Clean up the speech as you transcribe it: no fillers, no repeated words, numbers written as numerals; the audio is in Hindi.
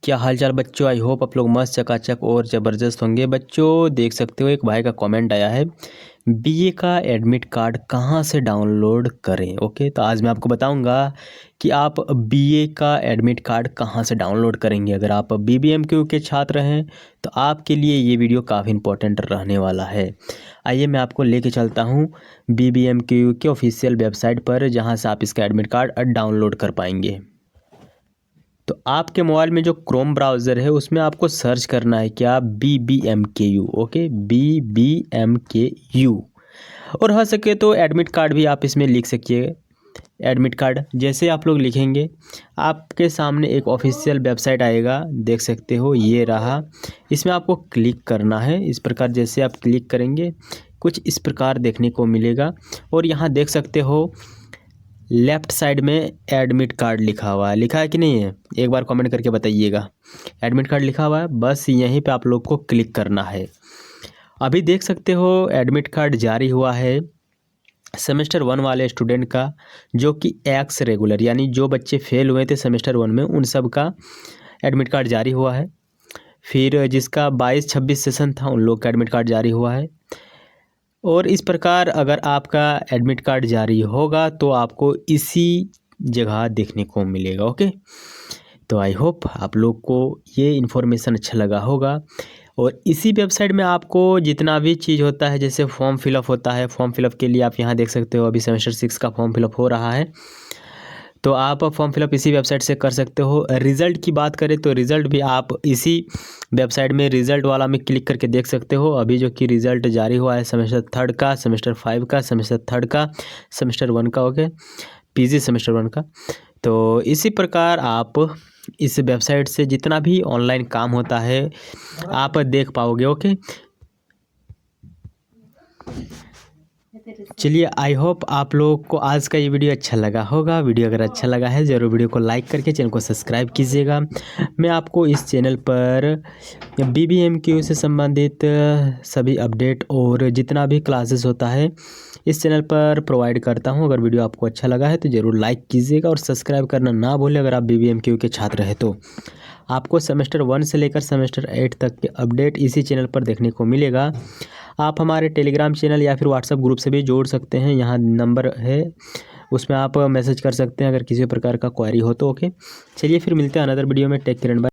क्या हालचाल बच्चों। आई होप आप लोग मस्त चकाचक और ज़बरदस्त होंगे। बच्चों देख सकते हो एक भाई का कमेंट आया है, बीए का एडमिट कार्ड कहाँ से डाउनलोड करें। ओके, तो आज मैं आपको बताऊंगा कि आप बीए का एडमिट कार्ड कहाँ से डाउनलोड करेंगे। अगर आप बीबीएमक्यू के छात्र हैं तो आपके लिए ये वीडियो काफ़ी इंपॉर्टेंट रहने वाला है। आइए मैं आपको लेके चलता हूँ बीबीएमक्यू के ऑफिशियल वेबसाइट पर, जहाँ से आप इसका एडमिट कार्ड डाउनलोड कर पाएंगे। तो आपके मोबाइल में जो क्रोम ब्राउज़र है उसमें आपको सर्च करना है क्या, BBMKU। Okay, BBMKU। और हो सके तो एडमिट कार्ड भी आप इसमें लिख सकिए। एडमिट कार्ड जैसे आप लोग लिखेंगे आपके सामने एक ऑफिशियल वेबसाइट आएगा, देख सकते हो ये रहा। इसमें आपको क्लिक करना है। इस प्रकार जैसे आप क्लिक करेंगे कुछ इस प्रकार देखने को मिलेगा। और यहाँ देख सकते हो लेफ़्ट साइड में एडमिट कार्ड लिखा हुआ है। लिखा है कि नहीं है, एक बार कमेंट करके बताइएगा। एडमिट कार्ड लिखा हुआ है, बस यहीं पे आप लोग को क्लिक करना है। अभी देख सकते हो एडमिट कार्ड जारी हुआ है सेमेस्टर 1 वाले स्टूडेंट का, जो कि एक्स रेगुलर यानी जो बच्चे फेल हुए थे सेमेस्टर 1 में उन सब का एडमिट कार्ड जारी हुआ है। फिर जिसका 22-26 सेशन था उन लोग का एडमिट कार्ड जारी हुआ है। और इस प्रकार अगर आपका एडमिट कार्ड जारी होगा तो आपको इसी जगह देखने को मिलेगा। ओके, तो आई होप आप लोग को ये इन्फॉर्मेशन अच्छा लगा होगा। और इसी वेबसाइट में आपको जितना भी चीज़ होता है, जैसे फॉर्म फिलअप होता है, फॉर्म फिलअप के लिए आप यहाँ देख सकते हो अभी सेमेस्टर 6 का फॉर्म फिलअप हो रहा है, तो आप फॉर्म फिलअप इसी वेबसाइट से कर सकते हो। रिज़ल्ट की बात करें तो रिज़ल्ट भी आप इसी वेबसाइट में रिज़ल्ट वाला में क्लिक करके देख सकते हो। अभी जो कि रिज़ल्ट जारी हुआ है सेमेस्टर 3 का, सेमेस्टर 5 का, सेमेस्टर 3 का, सेमेस्टर 1 का, ओके, पीजी सेमेस्टर 1 का। तो इसी प्रकार आप इस वेबसाइट से जितना भी ऑनलाइन काम होता है आप देख पाओगे। ओके, चलिए आई होप आप लोगों को आज का ये वीडियो अच्छा लगा होगा। वीडियो अगर अच्छा लगा है ज़रूर वीडियो को लाइक करके चैनल को सब्सक्राइब कीजिएगा। मैं आपको इस चैनल पर बीबीएमक्यू से संबंधित सभी अपडेट और जितना भी क्लासेस होता है इस चैनल पर प्रोवाइड करता हूं। अगर वीडियो आपको अच्छा लगा है तो ज़रूर लाइक कीजिएगा और सब्सक्राइब करना ना भूलें। अगर आप बीबीएमक्यू के छात्र हैं तो आपको सेमेस्टर 1 से लेकर सेमेस्टर 8 तक के अपडेट इसी चैनल पर देखने को मिलेगा। आप हमारे टेलीग्राम चैनल या फिर व्हाट्सएप ग्रुप से भी जोड़ सकते हैं, यहाँ नंबर है उसमें आप मैसेज कर सकते हैं अगर किसी प्रकार का क्वेरी हो तो। ओके, चलिए फिर मिलते हैं अनदर वीडियो में। Take care and bye.